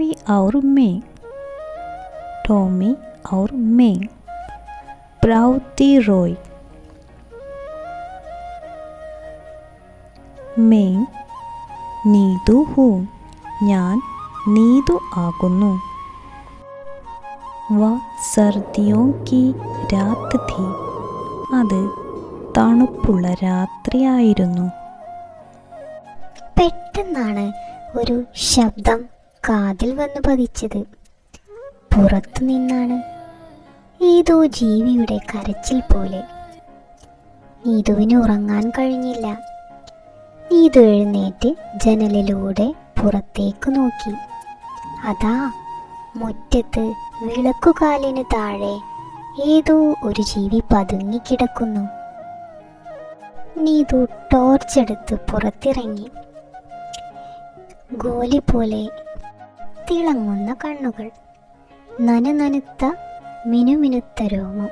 Tommy और मैं, Tommy और मैं, प्राउती रॉय, मैं नीतू हूँ, ഞാൻ നീതു ആകുന്നു. वह सर्दियों की रात थी, അത് തണുപ്പുള്ള രാത്രിയായിരുന്നു. പെട്ടെന്നാണ് ഒരു ശബ്ദം കാതിൽ വന്നു പതിച്ചത്. പുറത്തു നിന്നാണ് ഏതോ ജീവിയുടെ കരച്ചിൽ പോലെ. നീതുവിന് ഉറങ്ങാൻ കഴിഞ്ഞില്ല. നീതു എഴുന്നേറ്റ് ജനലിലൂടെ പുറത്തേക്ക് നോക്കി. അതാ മുറ്റത്ത് വിളക്കുകാലിന് താഴെ ഏതോ ഒരു ജീവി പതുങ്ങിക്കിടക്കുന്നു. നീതു ടോർച്ചെടുത്ത് പുറത്തിറങ്ങി. ഗോലി പോലെ തിളങ്ങുന്ന കണ്ണുകൾ, നനുത്ത മിനുമിനുത്ത രോമം,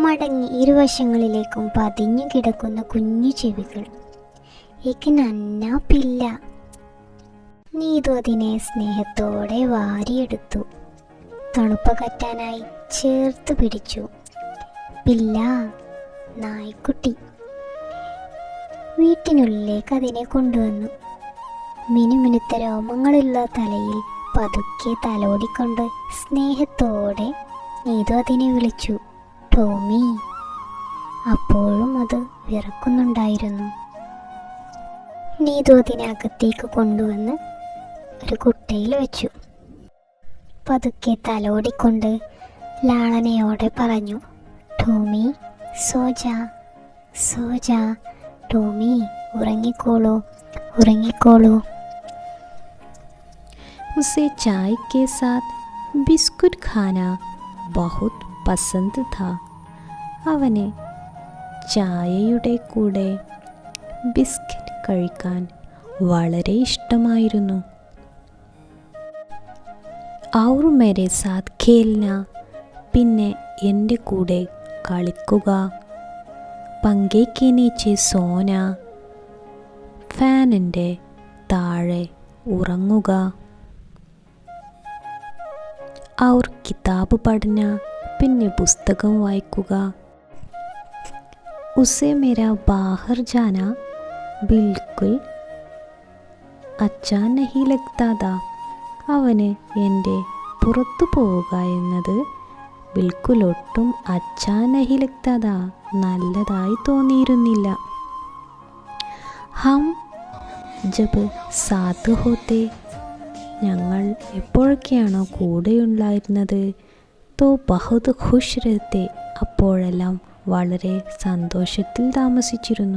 മടങ്ങി ഇരുവശങ്ങളിലേക്കും പതിഞ്ഞു കിടക്കുന്ന കുഞ്ഞു ചെവികൾ. എനിക്ക് നന്ന പില്ല. നീതു അതിനെ സ്നേഹത്തോടെ വാരിയെടുത്തു. തണുപ്പകറ്റാനായി ചേർത്ത് പിടിച്ചു. പില്ല, നായ്ക്കുട്ടി. വീട്ടിനുള്ളിലേക്ക് അതിനെ കൊണ്ടുവന്നു. മിനുമിനുത്ത രോമങ്ങളുള്ള തലയിൽ പതുക്കെ തലോടിക്കൊണ്ട് സ്നേഹത്തോടെ നീതു അതിനെ വിളിച്ചു, ടോമി. അപ്പോഴും അത് വിറക്കുന്നുണ്ടായിരുന്നു. നീതു അതിനെ അകത്തേക്ക് കൊണ്ടുവന്ന് ഒരു കുട്ടയിൽ വെച്ചു. പതുക്കെ തലോടിക്കൊണ്ട് ലാളനയോടെ പറഞ്ഞു, ടോമി സോജാ, സോജാ, ടോമി ഉറങ്ങിക്കോളൂ, ഉറങ്ങിക്കോളൂ. उसे चाय के साथ बिस्कुट खाना बहुत पसंद था. അവന് ചായയുടെ കൂടെ ബിസ്ക്കറ്റ് കഴിക്കാൻ വളരെ ഇഷ്ടമായിരുന്നു. और मेरे साथ खेलना, പിന്നെ എൻ്റെ കൂടെ കളിക്കുക. पंखे के नीचे सोना, ഫാനിൻ്റെ താഴെ ഉറങ്ങുക. और किताब पढ़ना, പിന്നെ പുസ്തകം വായിക്കുക. उसे मेरा बाहर जाना बिल्कुल अच्छा नहीं लगता था. അവന് എൻ്റെ പുറത്തു പോവുക എന്നത് ബിൽക്കുൽ ഒട്ടും അച്ഛാ നഹി ലഗ്താ താ, നല്ലതായി തോന്നിയിരുന്നില്ല. ഹം ജബ് സാത്ത് ഹോത്തെ, ഞങ്ങൾ എപ്പോഴൊക്കെയാണോ കൂടെയുണ്ടായിരുന്നത്, തോ ബഹുത് ഖുഷ് രഹത്തെ, അപ്പോഴെല്ലാം വളരെ സന്തോഷത്തിൽ താമസിച്ചിരുന്നു.